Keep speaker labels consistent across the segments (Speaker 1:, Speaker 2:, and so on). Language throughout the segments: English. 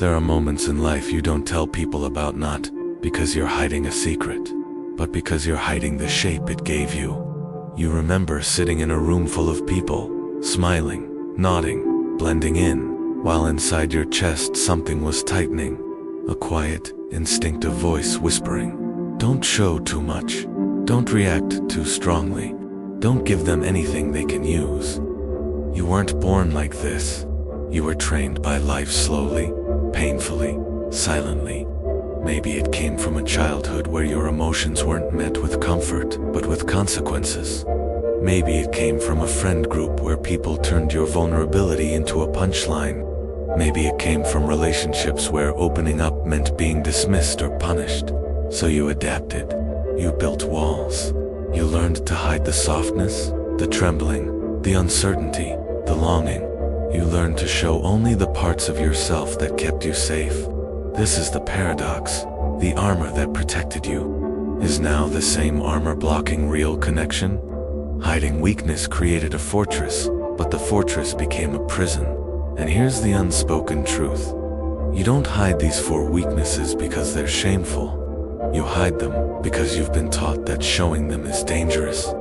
Speaker 1: There are moments in life you don't tell people about, not because you're hiding a secret, but because you're hiding the shape it gave you. You remember sitting in a room full of people, smiling, nodding, blending in, while inside your chest something was tightening. A quiet, instinctive voice whispering, "Don't show too much. Don't react too strongly. Don't give them anything they can use." You weren't born like this. You were trained by life slowly, painfully, silently. Maybe it came from a childhood where your emotions weren't met with comfort, but with consequences. Maybe it came from a friend group where people turned your vulnerability into a punchline. Maybe it came from relationships where opening up meant being dismissed or punished. So you adapted. You built walls. You learned to hide the softness, the trembling, the uncertainty, the longing. You learned to show only the parts of yourself that kept you safe. This is the paradox. The armor that protected you is now the same armor blocking real connection. Hiding weakness created a fortress, but the fortress became a prison. And here's the unspoken truth. You don't hide these four weaknesses because they're shameful. You hide them because you've been taught that showing them is dangerous.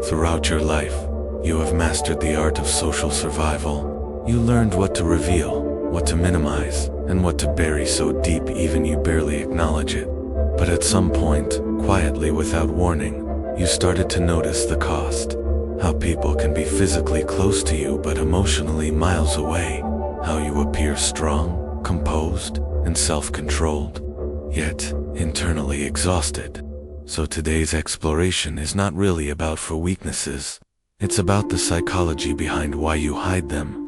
Speaker 1: Throughout your life, you have mastered the art of social survival. You learned what to reveal, what to minimize, and what to bury so deep even you barely acknowledge it. But at some point, quietly without warning, you started to notice the cost. How people can be physically close to you but emotionally miles away. How you appear strong, composed, and self-controlled, yet internally exhausted. So today's exploration is not really about four weaknesses. It's about the psychology behind why you hide them,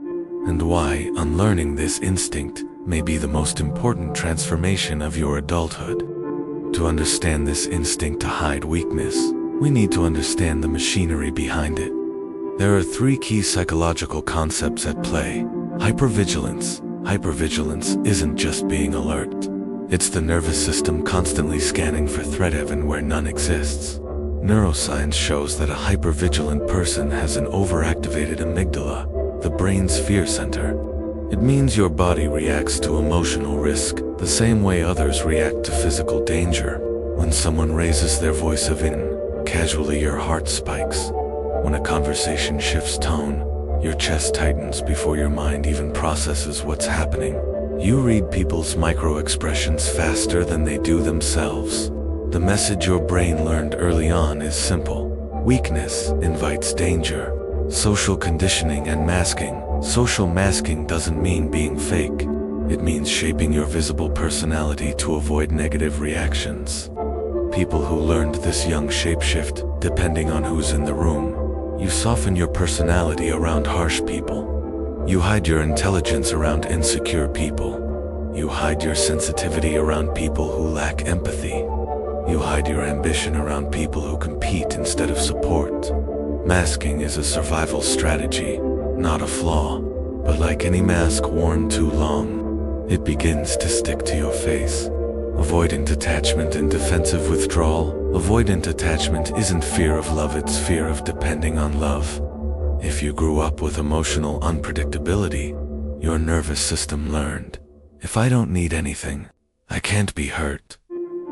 Speaker 1: and why unlearning this instinct may be the most important transformation of your adulthood. To understand this instinct to hide weakness, we need to understand the machinery behind it. There are three key psychological concepts at play. Hypervigilance. Hypervigilance isn't just being alert. It's the nervous system constantly scanning for threat even where none exists. Neuroscience shows that a hypervigilant person has an overactivated amygdala, the brain's fear center. It means your body reacts to emotional risk the same way others react to physical danger. When someone raises their voice casually your heart spikes. When a conversation shifts tone, your chest tightens before your mind even processes what's happening. You read people's micro-expressions faster than they do themselves. The message your brain learned early on is simple. Weakness invites danger. Social conditioning and masking. Social masking doesn't mean being fake. It means shaping your visible personality to avoid negative reactions. People who learned this young shapeshift, depending on who's in the room. You soften your personality around harsh people. You hide your intelligence around insecure people. You hide your sensitivity around people who lack empathy. You hide your ambition around people who compete instead of support. Masking is a survival strategy, not a flaw. But like any mask worn too long, it begins to stick to your face. Avoidant attachment and defensive withdrawal. Avoidant attachment isn't fear of love, it's fear of depending on love. If you grew up with emotional unpredictability, your nervous system learned, if I don't need anything, I can't be hurt.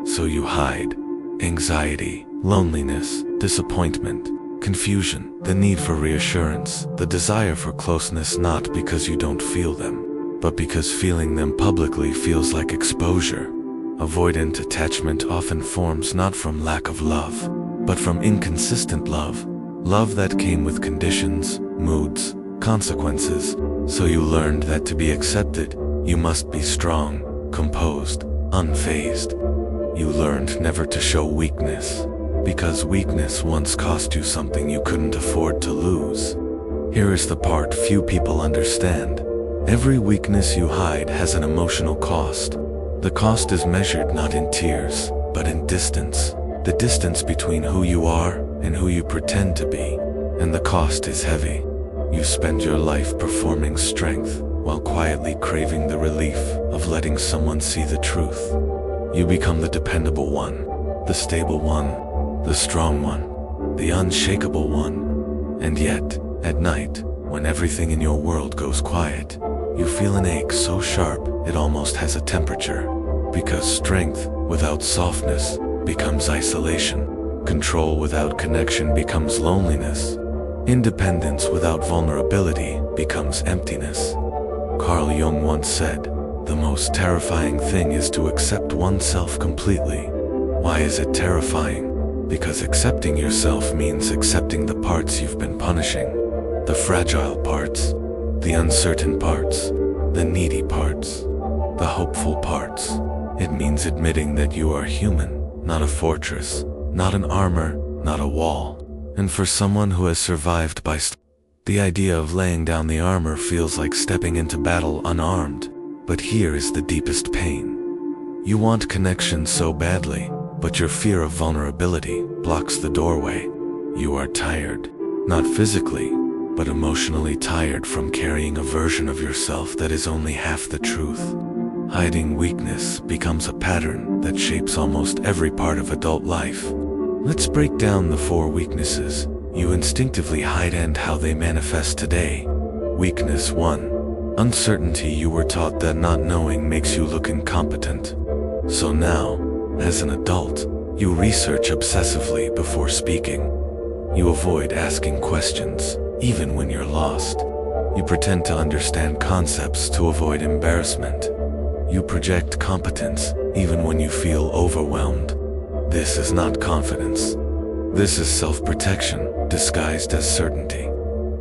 Speaker 1: So you hide. Anxiety, loneliness, disappointment, confusion, the need for reassurance, the desire for closeness, not because you don't feel them, but because feeling them publicly feels like exposure. Avoidant attachment often forms not from lack of love, but from inconsistent love. Love that came with conditions, moods, consequences. So you learned that to be accepted, you must be strong, composed, unfazed. You learned never to show weakness, because weakness once cost you something you couldn't afford to lose. Here is the part few people understand. Every weakness you hide has an emotional cost. The cost is measured not in tears, but in distance. The distance between who you are and who you pretend to be. And the cost is heavy. You spend your life performing strength while quietly craving the relief of letting someone see the truth. You become the dependable one, the stable one, the strong one, the unshakable one. And yet, at night, when everything in your world goes quiet, You feel an ache so sharp it almost has a temperature. Because strength without softness becomes isolation. Control without connection becomes loneliness. Independence without vulnerability becomes emptiness. Carl Jung once said, "The most terrifying thing is to accept oneself completely." Why is it terrifying? Because accepting yourself means accepting the parts you've been punishing. The fragile parts, the uncertain parts, the needy parts, the hopeful parts. It means admitting that you are human, not a fortress, not an armor, not a wall. And for someone who has survived by the idea of laying down the armor feels like stepping into battle unarmed. But here is the deepest pain. You want connection so badly, but your fear of vulnerability blocks the doorway. You are tired, not physically, but emotionally tired from carrying a version of yourself that is only half the truth. Hiding weakness becomes a pattern that shapes almost every part of adult life. Let's break down the 4 weaknesses you instinctively hide and how they manifest today. Weakness 1. Uncertainty. You were taught that not knowing makes you look incompetent. So now, as an adult, you research obsessively before speaking. You avoid asking questions, even when you're lost. You pretend to understand concepts to avoid embarrassment. You project competence, even when you feel overwhelmed. This is not confidence. This is self-protection, disguised as certainty.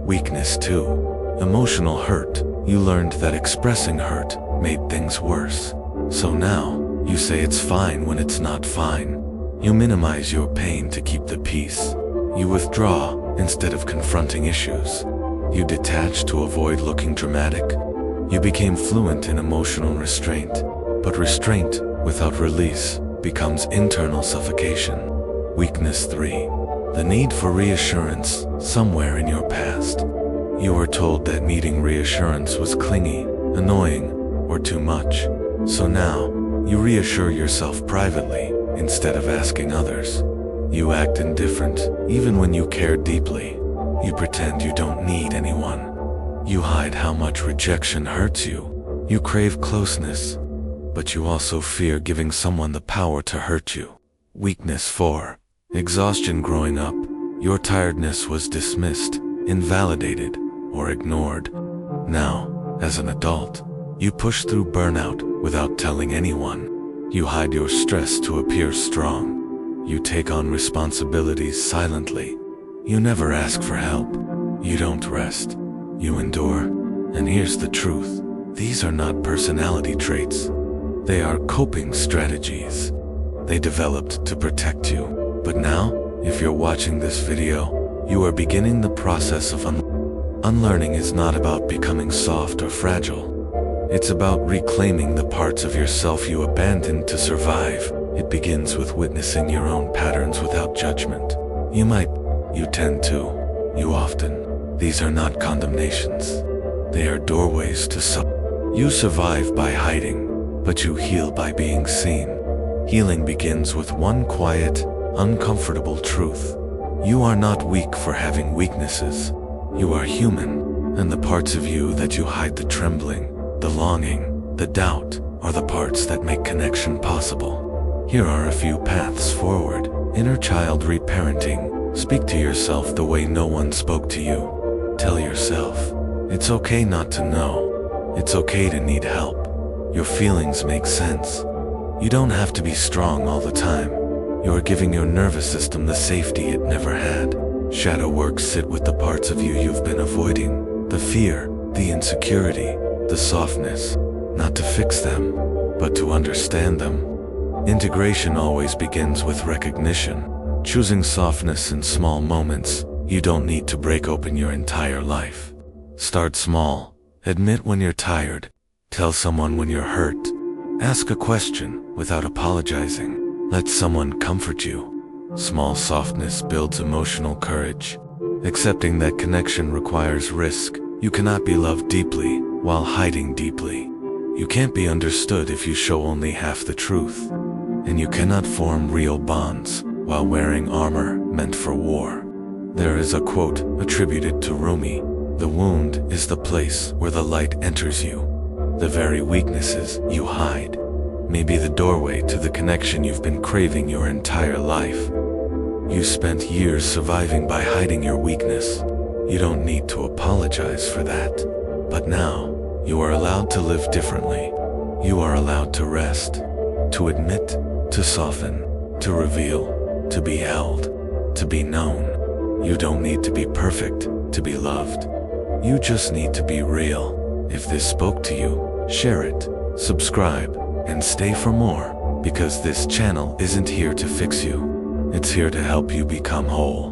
Speaker 1: Weakness 2. Emotional hurt. You learned that expressing hurt made things worse. So now, you say it's fine when it's not fine. You minimize your pain to keep the peace. You withdraw instead of confronting issues. You detach to avoid looking dramatic. You became fluent in emotional restraint, but restraint without release becomes internal suffocation. Weakness 3. The need for reassurance somewhere in your past. You were told that needing reassurance was clingy, annoying, or too much. So now, you reassure yourself privately instead of asking others. You act indifferent even when you care deeply. You pretend you don't need anyone. You hide how much rejection hurts you. You crave closeness, but you also fear giving someone the power to hurt you. Weakness 4. Exhaustion. Growing up, your tiredness was dismissed, invalidated, or ignored. Now, as an adult, you push through burnout without telling anyone. You hide your stress to appear strong. You take on responsibilities silently. You never ask for help. You don't rest. You endure. And here's the truth. These are not personality traits. They are coping strategies. They developed to protect you. But now, if you're watching this video, you are beginning the process of unlearning. Is not about becoming soft or fragile. It's about reclaiming the parts of yourself you abandoned to survive. It begins with witnessing your own patterns without judgment. You tend to, you often. These are not condemnations. They are doorways to You survive by hiding, but you heal by being seen. Healing begins with one quiet, uncomfortable truth. You are not weak for having weaknesses. You are human, and the parts of you that you hide, the trembling, the longing, the doubt, are the parts that make connection possible. Here are a few paths forward. Inner child reparenting. Speak to yourself the way no one spoke to you. Tell yourself, it's okay not to know. It's okay to need help. Your feelings make sense. You don't have to be strong all the time. You are giving your nervous system the safety it never had. Shadow work. Sit with the parts of you you've been avoiding. The fear, the insecurity, the softness. Not to fix them, but to understand them. Integration always begins with recognition. Choosing softness in small moments. You don't need to break open your entire life. Start small. Admit when you're tired. Tell someone when you're hurt. Ask a question without apologizing. Let someone comfort you. Small softness builds emotional courage. Accepting that connection requires risk. You cannot be loved deeply while hiding deeply. You can't be understood if you show only half the truth. And you cannot form real bonds while wearing armor meant for war. There is a quote attributed to Rumi: The wound is the place where the light enters you. The very weaknesses you hide may be the doorway to the connection you've been craving your entire life. You spent years surviving by hiding your weakness. You don't need to apologize for that. But now, you are allowed to live differently. You are allowed to rest, to admit, to soften, to reveal, to be held, to be known. You don't need to be perfect to be loved. You just need to be real. If this spoke to you, share it, subscribe, and stay for more, because this channel isn't here to fix you. It's here to help you become whole.